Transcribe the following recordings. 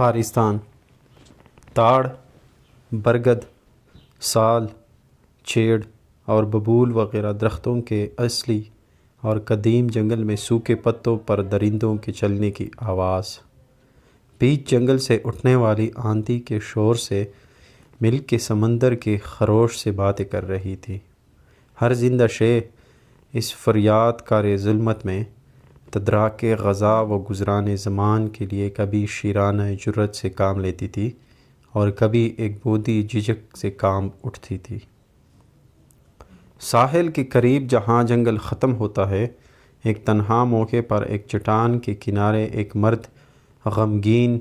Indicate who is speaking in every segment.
Speaker 1: خارستان تاڑ، برگد، سال، چیڑ اور ببول وغیرہ درختوں کے اصلی اور قدیم جنگل میں سوکھے پتوں پر درندوں کے چلنے کی آواز، بیچ جنگل سے اٹھنے والی آندھی کے شور سے مل کے سمندر کے خروش سے باتیں کر رہی تھی۔ ہر زندہ شے اس فریاد کار ظلمت میں تدراک غذا و گزران زمان کے لیے کبھی شیرانہ جرأت سے کام لیتی تھی اور کبھی ایک بودی جھجک سے کام اٹھتی تھی۔ ساحل کے قریب جہاں جنگل ختم ہوتا ہے، ایک تنہا موقع پر ایک چٹان کے کنارے ایک مرد غمگین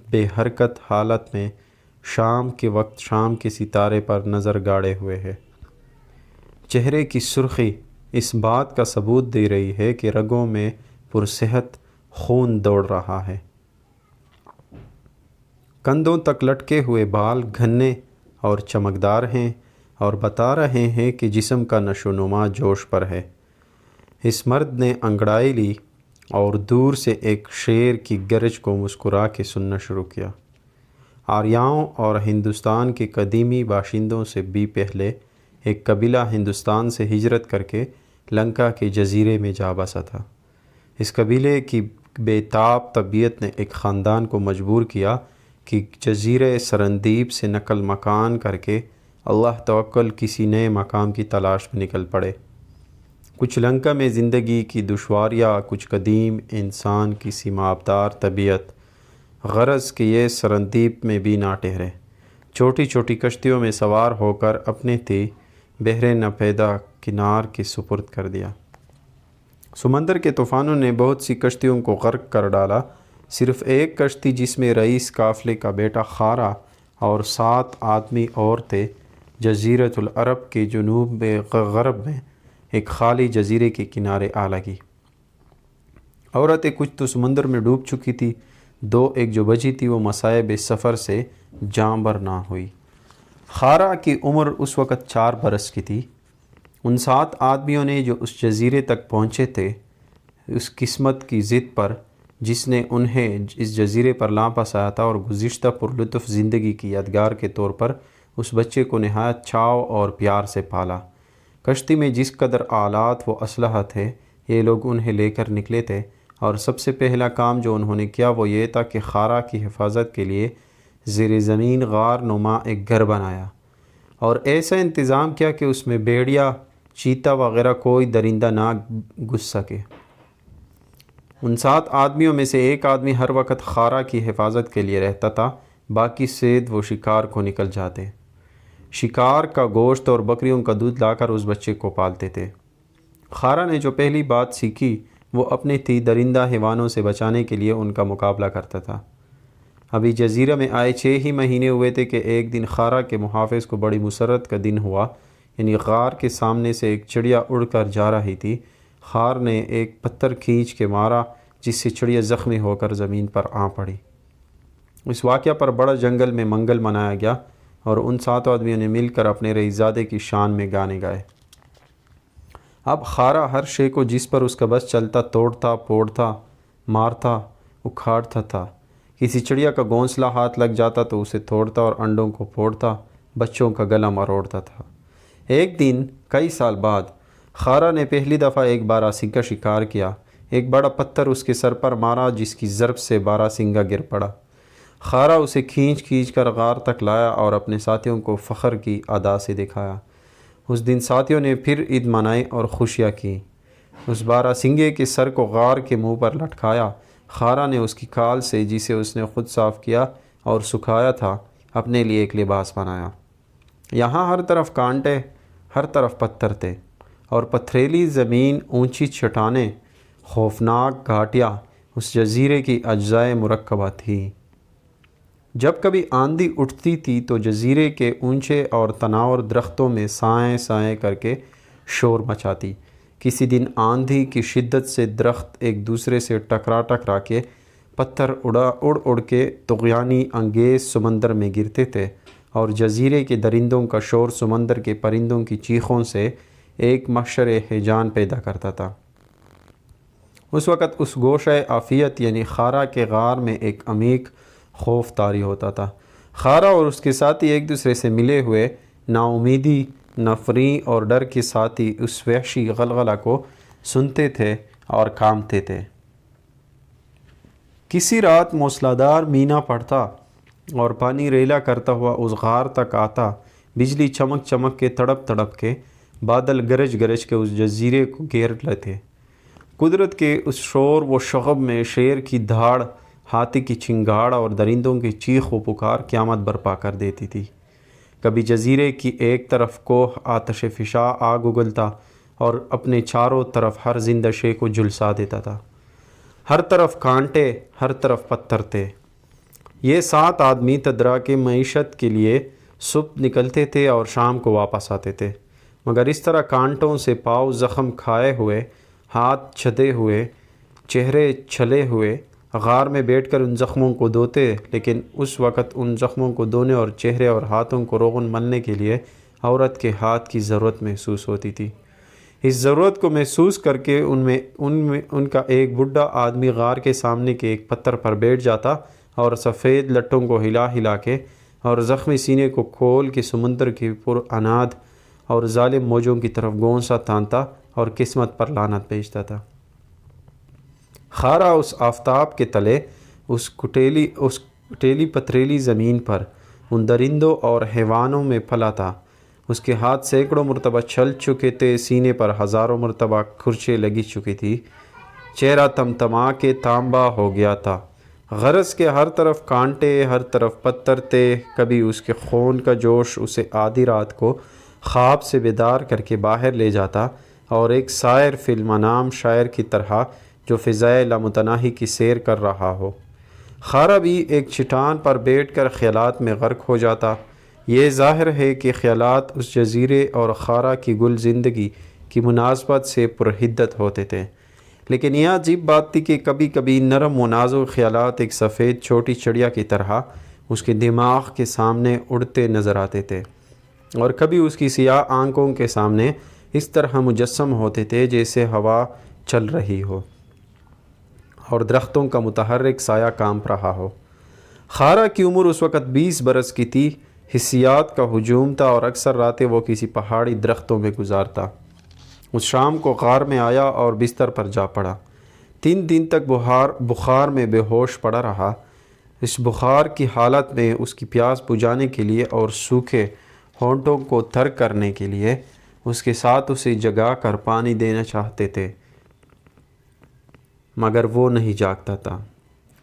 Speaker 1: بے حرکت حالت میں شام کے وقت شام کے ستارے پر نظر گاڑے ہوئے ہے۔ چہرے کی سرخی اس بات کا ثبوت دے رہی ہے کہ رگوں میں پرصحت خون دوڑ رہا ہے۔ کندھوں تک لٹکے ہوئے بال گھنے اور چمکدار ہیں اور بتا رہے ہیں کہ جسم کا نشو و نما جوش پر ہے۔ اس مرد نے انگڑائی لی اور دور سے ایک شیر کی گرج کو مسکرا کے سننا شروع کیا۔ آریاؤں اور ہندوستان کے قدیمی باشندوں سے بھی پہلے ایک قبیلہ ہندوستان سے ہجرت کر کے لنکا کے جزیرے میں جا بسا تھا۔ اس قبیلے کی بے تاب طبیعت نے ایک خاندان کو مجبور کیا کہ جزیرے سرندیپ سے نقل مکان کر کے اللہ توکل کسی نئے مقام کی تلاش میں نکل پڑے۔ کچھ لنکا میں زندگی کی دشواریاں، کچھ قدیم انسان کی سیمابدار طبیعت، غرض کہ یہ سرندیپ میں بھی نہ ٹھہرے، چھوٹی چھوٹی کشتیوں میں سوار ہو کر اپنے تھی بحر ناپیدا کنار کے سپرد کر دیا۔ سمندر کے طوفانوں نے بہت سی کشتیوں کو غرق کر ڈالا۔ صرف ایک کشتی جس میں رئیس قافلے کا بیٹا خارا اور 7 آدمی اور تھے، جزیرۃ العرب کے جنوب غرب میں ایک خالی جزیرے کے کنارے آ لگی۔ عورتیں کچھ تو سمندر میں ڈوب چکی تھی، 2 ایک جو بچی تھی وہ مصائب سفر سے جاں بر نہ ہوئی۔ خارا کی عمر اس وقت 4 برس کی تھی۔ ان 7 آدمیوں نے جو اس جزیرے تک پہنچے تھے، اس قسمت کی ضد پر جس نے انہیں اس جزیرے پر لا پسایا تھا، اور گزشتہ پرلطف زندگی کی یادگار کے طور پر اس بچے کو نہایت چاو اور پیار سے پالا۔ کشتی میں جس قدر آلات و اسلحہ تھے، یہ لوگ انہیں لے کر نکلے تھے، اور سب سے پہلا کام جو انہوں نے کیا وہ یہ تھا کہ خارا کی حفاظت کے لیے زیر زمین غار نما ایک گھر بنایا اور ایسا انتظام کیا کہ اس میں بھیڑیا، چیتا وغیرہ کوئی درندہ نہ گھس سکے۔ ان 7 آدمیوں میں سے ایک آدمی ہر وقت خارا کی حفاظت کے لیے رہتا تھا، باقی صید و شکار کو نکل جاتے۔ شکار کا گوشت اور بکریوں کا دودھ لا کر اس بچے کو پالتے تھے۔ خارا نے جو پہلی بات سیکھی وہ اپنے تھی درندہ حیوانوں سے بچانے کے لیے ان کا مقابلہ کرتا تھا۔ ابھی جزیرہ میں آئے 6 ہی مہینے ہوئے تھے کہ ایک دن خارا کے محافظ کو بڑی مسرت کا دن ہوا، یعنی غار کے سامنے سے ایک چڑیا اڑ کر جا رہی تھی۔ خار نے ایک پتھر کھینچ کے مارا جس سے چڑیا زخمی ہو کر زمین پر آ پڑی۔ اس واقعہ پر بڑا جنگل میں منگل منایا گیا اور ان 7 آدمیوں نے مل کر اپنے رئیسزادے کی شان میں گانے گائے۔ اب خارا ہر شے کو جس پر اس کا بس چلتا توڑتا، پھوڑتا، مارتا، اکھاڑتا تھا۔ کسی چڑیا کا گھونسلہ ہاتھ لگ جاتا تو اسے توڑتا اور انڈوں کو پھوڑتا، بچوں کا گلا مروڑتا تھا۔ ایک دن کئی سال بعد خارا نے پہلی دفعہ ایک باراسنگ کا شکار کیا۔ ایک بڑا پتھر اس کے سر پر مارا جس کی ضرب سے باراسنگا گر پڑا۔ خارا اسے کھینچ کھینچ کر غار تک لایا اور اپنے ساتھیوں کو فخر کی ادا سے دکھایا۔ اس دن ساتھیوں نے پھر عید منائی اور خوشیاں کیں۔ اس باراسنگے کے سر کو غار کے منہ پر لٹکایا۔ خارا نے اس کی کھال سے، جسے اس نے خود صاف کیا اور سکھایا تھا، اپنے لیے ایک لباس بنایا۔ یہاں ہر طرف کانٹے، ہر طرف پتھر تھے اور پتھریلی زمین، اونچی چٹانیں، خوفناک گھاٹیاں اس جزیرے کی اجزائے مرکبہ تھیں۔ جب کبھی آندھی اٹھتی تھی تو جزیرے کے اونچے اور تناور درختوں میں سائیں سائیں کر کے شور مچاتی۔ کسی دن آندھی کی شدت سے درخت ایک دوسرے سے ٹکرا کے پتھر اڑ کے طغیانی انگیز سمندر میں گرتے تھے اور جزیرے کے درندوں کا شور سمندر کے پرندوں کی چیخوں سے ایک محشر ہیجان پیدا کرتا تھا۔ اس وقت اس گوشہ عافیت یعنی خارا کے غار میں ایک عمیق خوف طاری ہوتا تھا۔ خارا اور اس کے ساتھی ایک دوسرے سے ملے ہوئے نا امیدی، نفری اور ڈر کے ساتھ ہی اس وحشی غلغلہ کو سنتے تھے اور کانپتے تھے۔ کسی رات موسلادھار مینا پڑتا اور پانی ریلا کرتا ہوا اس غار تک آتا، بجلی چمک چمک کے تڑپ تڑپ کے، بادل گرج گرج کے اس جزیرے کو گھیر لیتے۔ قدرت کے اس شور و شغب میں شیر کی دھاڑ، ہاتھی کی چنگاڑ اور درندوں کی چیخ و پکار قیامت برپا کر دیتی تھی۔ کبھی جزیرے کی ایک طرف کوہ آتش فشاں آگ اگلتا اور اپنے چاروں طرف ہر زندہ شے کو جھلسا دیتا تھا۔ ہر طرف کانٹے، ہر طرف پتھر تھے۔ یہ 7 آدمی تدرا کے معیشت کے لیے صبح نکلتے تھے اور شام کو واپس آتے تھے، مگر اس طرح کانٹوں سے پاؤں زخم کھائے ہوئے، ہاتھ چھدے ہوئے، چہرے چھلے ہوئے غار میں بیٹھ کر ان زخموں کو دھوتے، لیکن اس وقت ان زخموں کو دھونے اور چہرے اور ہاتھوں کو روغن ملنے کے لیے عورت کے ہاتھ کی ضرورت محسوس ہوتی تھی۔ اس ضرورت کو محسوس کر کے ان کا ایک بوڑھا آدمی غار کے سامنے کے ایک پتھر پر بیٹھ جاتا اور سفید لٹوں کو ہلا ہلا کے اور زخمی سینے کو کھول کے سمندر کی پر اناد اور ظالم موجوں کی طرف گونسا تانتا اور قسمت پر لعنت بھیجتا تھا۔ خارا اس آفتاب کے تلے، اس کٹیلی پتھریلی زمین پر، ان درندوں اور حیوانوں میں پلا تھا۔ اس کے ہاتھ سینکڑوں مرتبہ چھل چکے تھے، سینے پر ہزاروں مرتبہ کھرچے لگی چکی تھی، چہرہ تمتما کے تانبا ہو گیا تھا۔ غرض کے ہر طرف کانٹے، ہر طرف پتھر تھے۔ کبھی اس کے خون کا جوش اسے آدھی رات کو خواب سے بیدار کر کے باہر لے جاتا اور ایک سائر فی المنام شاعر کی طرح جو فضائے لامتناہی کی سیر کر رہا ہو۔ خارا بھی ایک چٹان پر بیٹھ کر خیالات میں غرق ہو جاتا۔ یہ ظاہر ہے کہ خیالات اس جزیرے اور خارا کی گل زندگی کی مناسبت سے پرحدت ہوتے تھے، لیکن یہ عجیب بات تھی کہ کبھی کبھی نرم و نازک خیالات ایک سفید چھوٹی چڑیا کی طرح اس کے دماغ کے سامنے اڑتے نظر آتے تھے، اور کبھی اس کی سیاہ آنکھوں کے سامنے اس طرح مجسم ہوتے تھے جیسے ہوا چل رہی ہو اور درختوں کا متحرک سایہ کانپ رہا ہو۔ خارا کی عمر اس وقت 20 برس کی تھی۔ حسیات کا ہجوم تھا اور اکثر راتیں وہ کسی پہاڑی درختوں میں گزارتا۔ اس شام کو غار میں آیا اور بستر پر جا پڑا۔ 3 دن تک بخار میں بے ہوش پڑا رہا۔ اس بخار کی حالت میں اس کی پیاس بجھانے کے لیے اور سوکھے ہونٹوں کو تر کرنے کے لیے اس کے ساتھ اسے جگا کر پانی دینا چاہتے تھے، مگر وہ نہیں جاگتا تھا۔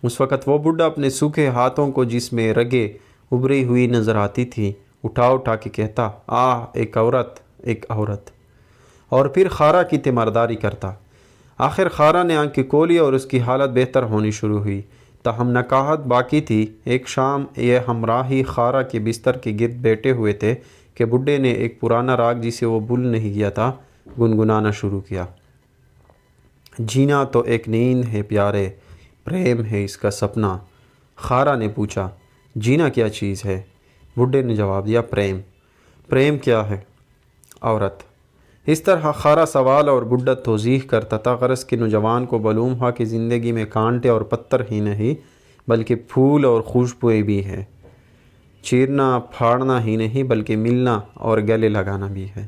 Speaker 1: اس وقت وہ بڈھا اپنے سوکھے ہاتھوں کو جس میں رگیں ابری ہوئی نظر آتی تھی اٹھا اٹھا کے کہتا، آہ ایک عورت، ایک عورت، اور پھر خارا کی تیمارداری کرتا۔ آخر خارا نے آنکھیں کھولی اور اس کی حالت بہتر ہونی شروع ہوئی، تاہم نکاہت باقی تھی۔ ایک شام یہ ہمراہی خارا کے بستر کے گرد بیٹھے ہوئے تھے کہ بڈھے نے ایک پرانا راگ جسے وہ بھول نہیں گیا تھا گنگنانا شروع کیا۔ جینا تو ایک نیند ہے پیارے، پریم ہے اس کا سپنا۔ خارا نے پوچھا، جینا کیا چیز ہے؟ بڈھے نے جواب دیا، پریم۔ پریم کیا ہے؟ عورت۔ اس طرح خارا سوال اور بڈھا توضیح کرتا تھا، غرض کے نوجوان کو معلوم ہوا کہ زندگی میں کانٹے اور پتھر ہی نہیں بلکہ پھول اور خوشبوئیں بھی ہیں، چیرنا پھاڑنا ہی نہیں بلکہ ملنا اور گلے لگانا بھی ہے۔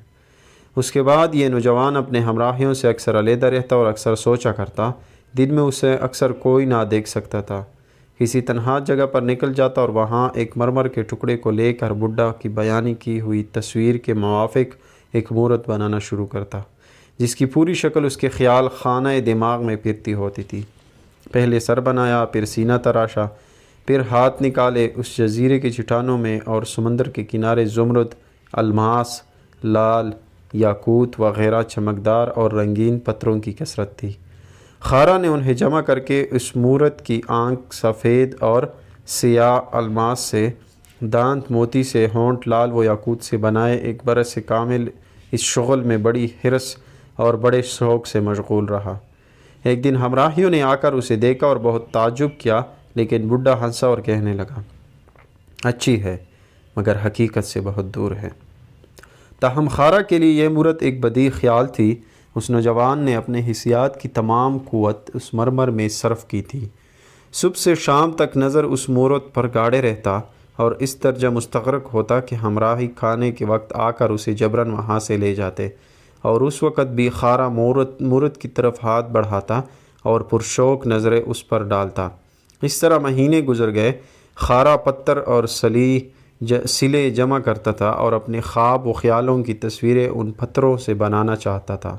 Speaker 1: اس کے بعد یہ نوجوان اپنے ہمراہیوں سے اکثر علیحدہ رہتا اور اکثر سوچا کرتا۔ دن میں اسے اکثر کوئی نہ دیکھ سکتا تھا۔ کسی تنہا جگہ پر نکل جاتا اور وہاں ایک مرمر کے ٹکڑے کو لے کر بڈھا کی بیانی کی ہوئی تصویر کے موافق ایک مورت بنانا شروع کرتا، جس کی پوری شکل اس کے خیال خانہ دماغ میں پھرتی ہوتی تھی۔ پہلے سر بنایا، پھر سینہ تراشا، پھر ہاتھ نکالے۔ اس جزیرے کی چٹانوں میں اور سمندر کے کنارے زمرد، الماس، لال، یاقوت وغیرہ چمکدار اور رنگین پتھروں کی کثرت تھی۔ خارا نے انہیں جمع کر کے اس مورت کی آنکھ سفید اور سیاہ الماس سے، دانت موتی سے، ہونٹ لال و یاقوت سے بنائے۔ ایک برس کامل اس شغل میں بڑی حرص اور بڑے شوق سے مشغول رہا۔ ایک دن ہمراہیوں نے آ کر اسے دیکھا اور بہت تعجب کیا، لیکن بڈھا ہنسا اور کہنے لگا، اچھی ہے مگر حقیقت سے بہت دور ہے۔ تاہم خارا کے لیے یہ مورت ایک بدیع خیال تھی۔ اس نوجوان نے اپنے حسیات کی تمام قوت اس مرمر میں صرف کی تھی۔ صبح سے شام تک نظر اس مورت پر گاڑے رہتا اور اس درجہ مستغرق ہوتا کہ ہمراہی کھانے کے وقت آ کر اسے جبراً وہاں سے لے جاتے، اور اس وقت بھی خارا مورت کی طرف ہاتھ بڑھاتا اور پرشوق نظریں اس پر ڈالتا۔ اس طرح مہینے گزر گئے۔ خارا پتھر اور سلے جمع کرتا تھا اور اپنے خواب و خیالوں کی تصویریں ان پتھروں سے بنانا چاہتا تھا،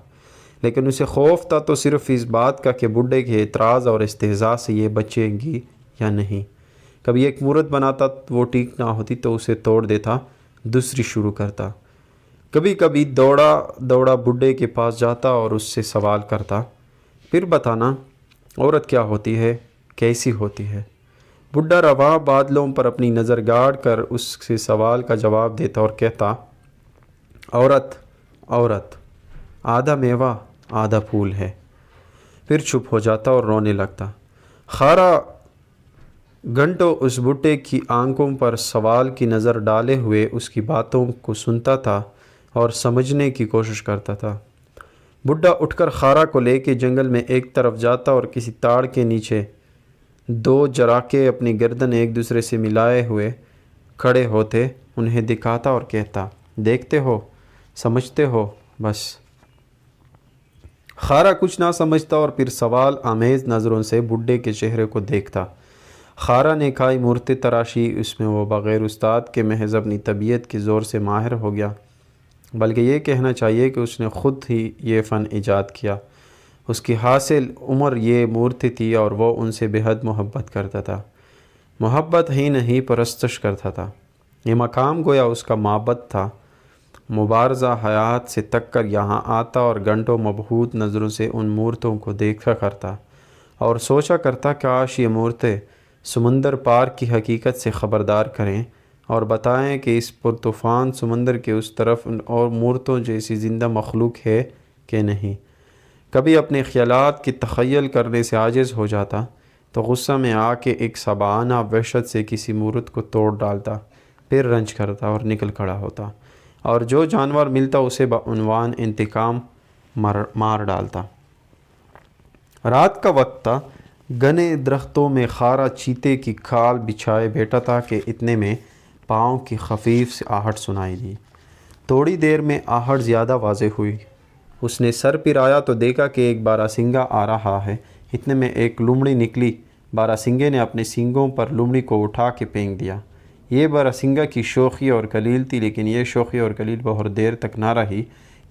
Speaker 1: لیکن اسے خوف تھا تو صرف اس بات کا کہ بڈھے کے اعتراض اور استہزاء سے یہ بچے گی یا نہیں۔ کبھی ایک مورت بناتا، وہ ٹھیک نہ ہوتی تو اسے توڑ دیتا، دوسری شروع کرتا۔ کبھی کبھی دوڑا بڈھے کے پاس جاتا اور اس سے سوال کرتا، پھر بتانا عورت کیا ہوتی ہے، کیسی ہوتی ہے؟ بڈھا رواں بادلوں پر اپنی نظر گاڑ کر اس سے سوال کا جواب دیتا اور کہتا، عورت آدھا میوہ آدھا پھول ہے۔ پھر چپ ہو جاتا اور رونے لگتا۔ خارا گھنٹوں اس بڈھے کی آنکھوں پر سوال کی نظر ڈالے ہوئے اس کی باتوں کو سنتا تھا اور سمجھنے کی کوشش کرتا تھا۔ بڈھا اٹھ کر خارا کو لے کے جنگل میں ایک طرف جاتا اور کسی تاڑ کے نیچے دو جراکے اپنی گردن ایک دوسرے سے ملائے ہوئے کھڑے ہوتے، انہیں دکھاتا اور کہتا، دیکھتے ہو، سمجھتے ہو، بس۔ خارا کچھ نہ سمجھتا اور پھر سوال آمیز نظروں سے بڈھے کے چہرے کو دیکھتا۔ خارا نے کھائی مورتیں تراشی، اس میں وہ بغیر استاد کے محض اپنی طبیعت کے زور سے ماہر ہو گیا، بلکہ یہ کہنا چاہیے کہ اس نے خود ہی یہ فن ایجاد کیا۔ اس کی حاصل عمر یہ مورتی تھی اور وہ ان سے بے حد محبت کرتا تھا۔ محبت ہی نہیں، پرستش کرتا تھا۔ یہ مقام گویا اس کا معبد تھا۔ مبارزہ حیات سے تک کر یہاں آتا اور گھنٹوں مبہوت نظروں سے ان مورتوں کو دیکھا کرتا اور سوچا کرتا، کاش یہ مورتیں سمندر پار کی حقیقت سے خبردار کریں اور بتائیں کہ اس پرطوفان سمندر کے اس طرف اور مورتوں جیسی زندہ مخلوق ہے کہ نہیں۔ کبھی اپنے خیالات کی تخیل کرنے سے عاجز ہو جاتا تو غصہ میں آ کے ایک سبانہ وحشت سے کسی مورت کو توڑ ڈالتا، پھر رنج کرتا اور نکل کھڑا ہوتا، اور جو جانور ملتا اسے بعنوان انتقام مار ڈالتا۔ رات کا وقت تھا۔ گھنے درختوں میں خارا چیتے کی کھال بچھائے بیٹھا تھا کہ اتنے میں پاؤں کی خفیف سی آہٹ سنائی دی۔ تھوڑی دیر میں آہٹ زیادہ واضح ہوئی۔ اس نے سر پھرایا تو دیکھا کہ ایک باراسنگا آ رہا ہے۔ اتنے میں ایک لومڑی نکلی۔ باراسنگے نے اپنے سینگوں پر لومڑی کو اٹھا کے پھینک دیا۔ یہ باراسنگا کی شوخی اور کلیل تھی، لیکن یہ شوخی اور کلیل بہت دیر تک نہ رہی،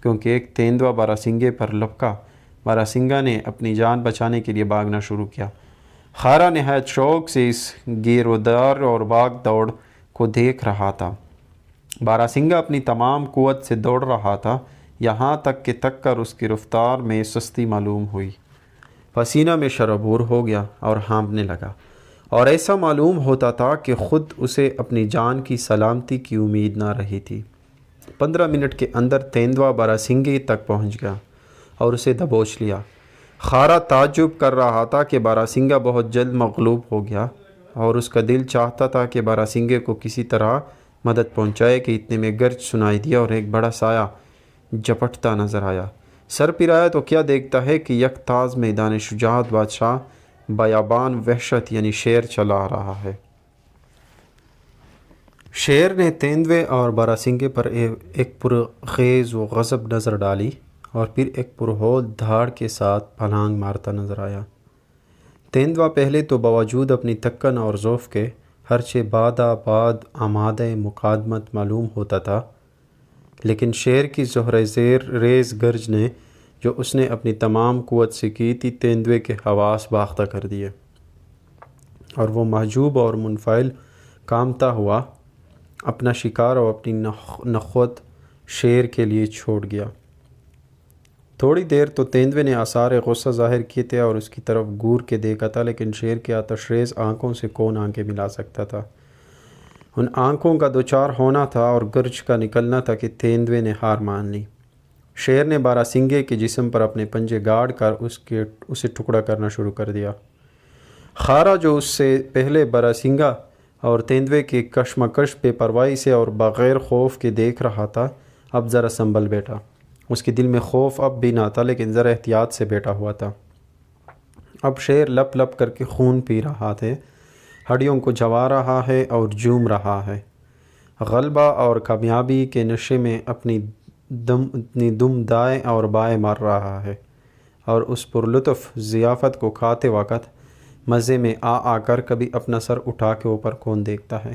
Speaker 1: کیونکہ ایک تیندوا باراسنگے پر لپکا۔ باراسنگا نے اپنی جان بچانے کے لیے بھاگنا شروع کیا۔ خارا نہایت شوق سے اس گیرودار اور بھاگ دوڑ کو دیکھ رہا تھا۔ باراسنگا اپنی تمام قوت سے دوڑ رہا تھا، یہاں تک کہ تک کر اس کی رفتار میں سستی معلوم ہوئی۔ پسینہ میں شرابور ہو گیا اور ہانپنے لگا، اور ایسا معلوم ہوتا تھا کہ خود اسے اپنی جان کی سلامتی کی امید نہ رہی تھی۔ 15 منٹ کے اندر تیندوا باراسنگے تک پہنچ گیا اور اسے دبوچ لیا۔ خارا تعجب کر رہا تھا کہ باراسنگا بہت جلد مغلوب ہو گیا، اور اس کا دل چاہتا تھا کہ باراسنگے کو کسی طرح مدد پہنچائے کہ اتنے میں گرج سنائی دیا اور ایک بڑا سایہ جپٹتا نظر آیا۔ سر پھرایا تو کیا دیکھتا ہے کہ یک تاز میدان شجاعت بادشاہ بیابان وحشت یعنی شیر چلا رہا ہے۔ شیر نے تیندوے اور باراسنگے پر ایک پرخیز و غضب نظر ڈالی اور پھر ایک پرہول دھاڑ کے ساتھ پھلانگ مارتا نظر آیا۔ تیندوا پہلے تو باوجود اپنی تھکن اور ضعف کے ہرچہ بعد آمادہ مقادمت معلوم ہوتا تھا، لیکن شیر کی زہرہ ریز گرج نے جو اس نے اپنی تمام قوت سے کی تھی، تیندوے کے حواس باختہ کر دیے، اور وہ محجوب اور منفعل کامتا ہوا اپنا شکار اور اپنی نخوت شیر کے لیے چھوڑ گیا۔ تھوڑی دیر تو تیندوے نے آثار غصہ ظاہر کیے تھے اور اس کی طرف گور کے دیکھا تھا، لیکن شیر کی آتش ریز آنکھوں سے کون آنکھیں ملا سکتا تھا؟ ان آنکھوں کا دوچار ہونا تھا اور گرج کا نکلنا تھا کہ تیندوے نے ہار مان لی۔ شیر نے باراسنگے کے جسم پر اپنے پنجے گاڑ کر اسے ٹکڑا کرنا شروع کر دیا۔ خارا جو اس سے پہلے باراسنگا اور تیندوے کی کشمکش بے پرواہی سے اور بغیر خوف کے دیکھ رہا تھا، اب ذرا سنبھل بیٹھا۔ اس کے دل میں خوف اب بھی نہ تھا، لیکن ذرا احتیاط سے بیٹھا ہوا تھا۔ اب شیر لپ لپ کر کے خون پی رہا تھے، ہڈیوں کو جوا رہا ہے اور جوم رہا ہے، غلبہ اور کامیابی کے نشے میں اپنی دم دائیں اور بائیں مار رہا ہے، اور اس پرلطف ضیافت کو کھاتے وقت مزے میں آ کر کبھی اپنا سر اٹھا کے اوپر کون دیکھتا ہے۔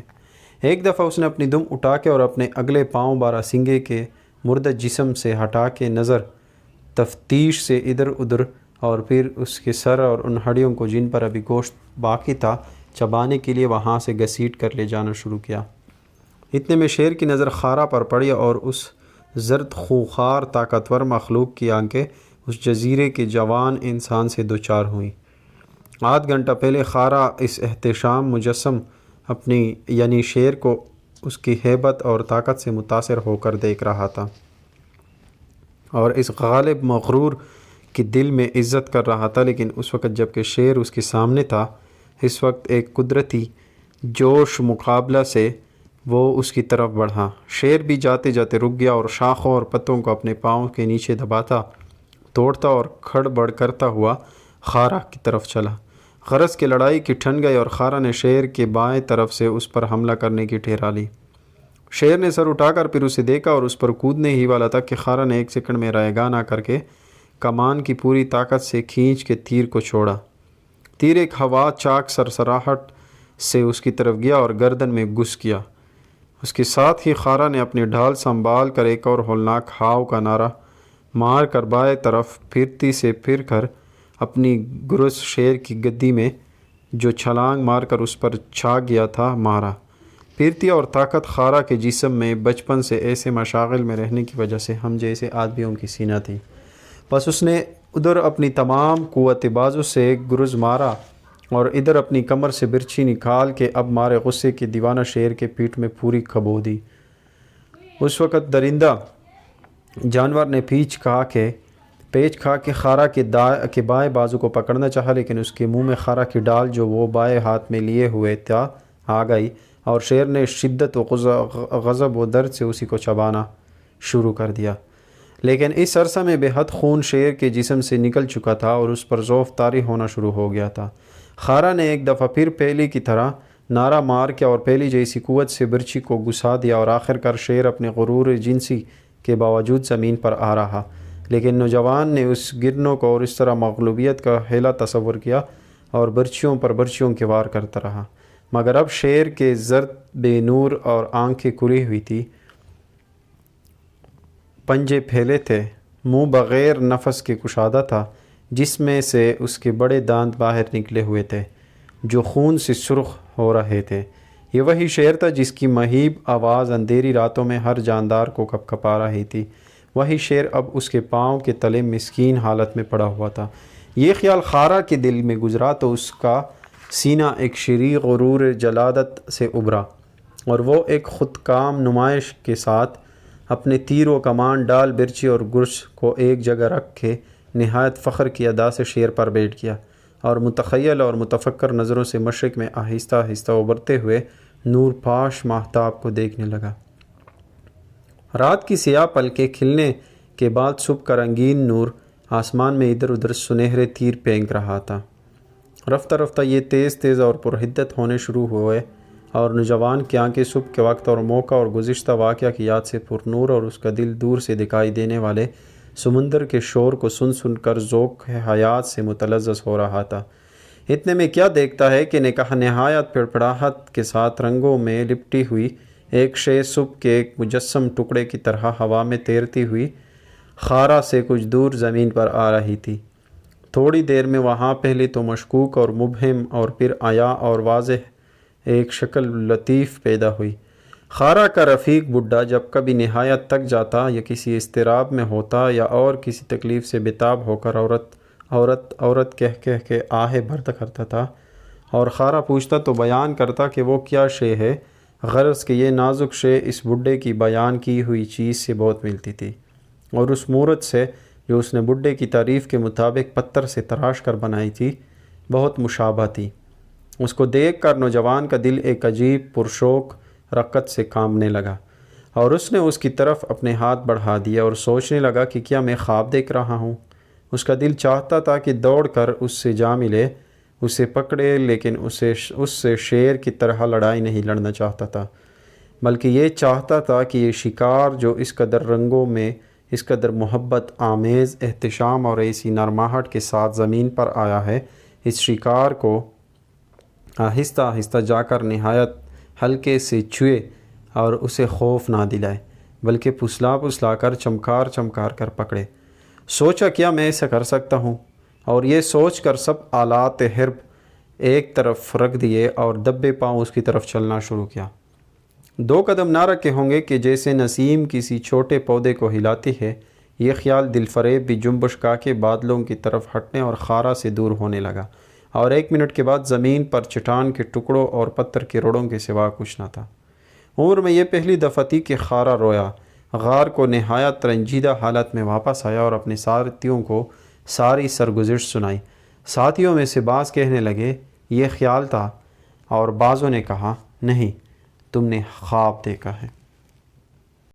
Speaker 1: ایک دفعہ اس نے اپنی دم اٹھا کے اور اپنے اگلے پاؤں بارہ سنگے کے مردہ جسم سے ہٹا کے نظر تفتیش سے ادھر ادھر، اور پھر اس کے سر اور ان ہڈیوں کو جن پر ابھی گوشت باقی تھا چبانے کے لیے وہاں سے گھسیٹ کر لے جانا شروع کیا۔ اتنے میں شیر کی نظر خارا پر پڑی اور اس زرد خوخار طاقتور مخلوق کی آنکھیں اس جزیرے کے جوان انسان سے دوچار ہوئیں۔ آدھ گھنٹہ پہلے خارا اس احتشام مجسم اپنی یعنی شیر کو اس کی ہیبت اور طاقت سے متاثر ہو کر دیکھ رہا تھا، اور اس غالب مغرور کی دل میں عزت کر رہا تھا، لیکن اس وقت جب کہ شیر اس کے سامنے تھا، اس وقت ایک قدرتی جوش مقابلہ سے وہ اس کی طرف بڑھا۔ شیر بھی جاتے جاتے رک گیا اور شاخوں اور پتوں کو اپنے پاؤں کے نیچے دباتا، توڑتا اور کھڑ بڑھ کرتا ہوا خارا کی طرف چلا۔ غرض کی لڑائی کی ٹھن گئی اور خارا نے شیر کے بائیں طرف سے اس پر حملہ کرنے کی ٹھہرا لی۔ شیر نے سر اٹھا کر پھر اسے دیکھا اور اس پر کودنے ہی والا تھا کہ خارا نے ایک سیکنڈ میں رائے گاہ نہ کر کے کمان کی پوری طاقت سے کھینچ کے تیر کو چھوڑا۔ تیر ایک ہوا چاک سرسراہٹ سے اس کی طرف گیا اور گردن میں گھس گیا۔ اس کے ساتھ ہی خارا نے اپنی ڈھال سنبھال کر ایک اور ہولناک ہاؤ کا نعرہ مار کر بائیں طرف پھرتی سے پھر کر اپنی گرز شیر کی گدی میں جو چھلانگ مار کر اس پر چھا گیا تھا مارا۔ پھرتی اور طاقت خارا کے جسم میں بچپن سے ایسے مشاغل میں رہنے کی وجہ سے ہم جیسے آدمیوں کی سینہ تھی، بس اس نے ادھر اپنی تمام قوت بازو سے گرز مارا اور ادھر اپنی کمر سے برچھی نکال کے اب مارے غصے کے دیوانہ شیر کے پیٹھ میں پوری کھبو دی۔ اس وقت درندہ جانور نے پیچ کھا کے خارا کے بائیں بازو کو پکڑنا چاہا، لیکن اس کے منہ میں خارا کی ڈال جو وہ بائیں ہاتھ میں لیے ہوئے تھا آ گئی، اور شیر نے شدت و غضب و درد سے اسی کو چبانا شروع کر دیا۔ لیکن اس عرصہ میں بے حد خون شیر کے جسم سے نکل چکا تھا اور اس پر ذوف طاری ہونا شروع ہو گیا تھا۔ خارا نے ایک دفعہ پھر پہلی کی طرح نعرہ مار کے اور پہلی جیسی قوت سے برچھی کو گھسا دیا، اور آخر کار شیر اپنے غرور جنسی کے باوجود زمین پر آ رہا، لیکن نوجوان نے اس گرنوں کو اور اس طرح مغلوبیت کا حیلہ تصور کیا اور برچھیوں پر برچھیوں کے وار کرتا رہا، مگر اب شیر کے زرد بے نور اور آنکھیں کھلی ہوئی تھی، پنجے پھیلے تھے، منہ بغیر نفس کے کشادہ تھا، جس میں سے اس کے بڑے دانت باہر نکلے ہوئے تھے جو خون سے سرخ ہو رہے تھے۔ یہ وہی شیر تھا جس کی مہیب آواز اندھیری راتوں میں ہر جاندار کو کپکپا رہی تھی۔ وہی شیر اب اس کے پاؤں کے تلے مسکین حالت میں پڑا ہوا تھا۔ یہ خیال خارا کے دل میں گزرا تو اس کا سینہ ایک شریر غرور جلادت سے ابھرا، اور وہ ایک خود کام نمائش کے ساتھ اپنے تیر و کمان ڈال برچی اور گرز کو ایک جگہ رکھ کے نہایت فخر کی ادا سے شیر پر بیٹھ گیا، اور متخیل اور متفکر نظروں سے مشرق میں آہستہ آہستہ ابھرتے ہوئے نور پاش ماہتاب کو دیکھنے لگا۔ رات کی سیاہ پلکیں کھلنے کے بعد صبح کا رنگین نور آسمان میں ادھر ادھر سنہرے تیر پھینک رہا تھا۔ رفتہ رفتہ یہ تیز تیز اور پرحدت ہونے شروع ہوئے، اور نوجوان کی آنکھیں صبح کے وقت اور موقع اور گزشتہ واقعہ کی یاد سے پر نور، اور اس کا دل دور سے دکھائی دینے والے سمندر کے شور کو سن سن کر ذوق حیات سے متلذذ ہو رہا تھا۔ اتنے میں کیا دیکھتا ہے کہ نہایت پڑپڑاہٹ کے ساتھ رنگوں میں لپٹی ہوئی ایک شے صبح کے ایک مجسم ٹکڑے کی طرح ہوا میں تیرتی ہوئی خارا سے کچھ دور زمین پر آ رہی تھی۔ تھوڑی دیر میں وہاں پہلے تو مشکوک اور مبہم اور پھر عیاں اور واضح ایک شکل لطیف پیدا ہوئی۔ خارا کا رفیق بڈھا جب کبھی نہایت تک جاتا یا کسی اضطراب میں ہوتا یا اور کسی تکلیف سے بےتاب ہو کر عورت کہہ کے آہ برد کرتا تھا، اور خارا پوچھتا تو بیان کرتا کہ وہ کیا شے ہے، غرض کہ یہ نازک شے اس بڈھے کی بیان کی ہوئی چیز سے بہت ملتی تھی، اور اس مورت سے جو اس نے بڈھے کی تعریف کے مطابق پتھر سے تراش کر بنائی تھی بہت مشابہ تھی۔ اس کو دیکھ کر نوجوان کا دل ایک عجیب پرشوق رقت سے کانپنے لگا، اور اس نے اس کی طرف اپنے ہاتھ بڑھا دیا اور سوچنے لگا کہ کیا میں خواب دیکھ رہا ہوں۔ اس کا دل چاہتا تھا کہ دوڑ کر اس سے جا ملے، اسے پکڑے، لیکن اس سے شیر کی طرح لڑائی نہیں لڑنا چاہتا تھا، بلکہ یہ چاہتا تھا کہ یہ شکار جو اس قدر رنگوں میں، اس قدر محبت آمیز احتشام اور ایسی نرماہٹ کے ساتھ زمین پر آیا ہے، اس شکار کو آہستہ آہستہ جا کر نہایت ہلکے سے چھوئے اور اسے خوف نہ دلائے، بلکہ پھسلا پھسلا کر چمکار کر پکڑے۔ سوچا کیا میں ایسا کر سکتا ہوں، اور یہ سوچ کر سب آلات حرب ایک طرف رکھ دیے اور دبے پاؤں اس کی طرف چلنا شروع کیا۔ 2 قدم نہ رکھے ہوں گے کہ جیسے نسیم کسی چھوٹے پودے کو ہلاتی ہے، یہ خیال دل فریب بھی جنبش کا کے بادلوں کی طرف ہٹنے اور خارا سے دور ہونے لگا، اور 1 منٹ کے بعد زمین پر چٹان کے ٹکڑوں اور پتھر کے روڑوں کے سوا کچھ نہ تھا۔ عمر میں یہ پہلی دفعہ تھی کہ خارا رویا، غار کو نہایت رنجیدہ حالت میں واپس آیا اور اپنے ساتھیوں کو ساری سرگزشت سنائی۔ ساتھیوں میں سے بعض کہنے لگے یہ خیال تھا، اور بعضوں نے کہا نہیں، تم نے خواب دیکھا ہے۔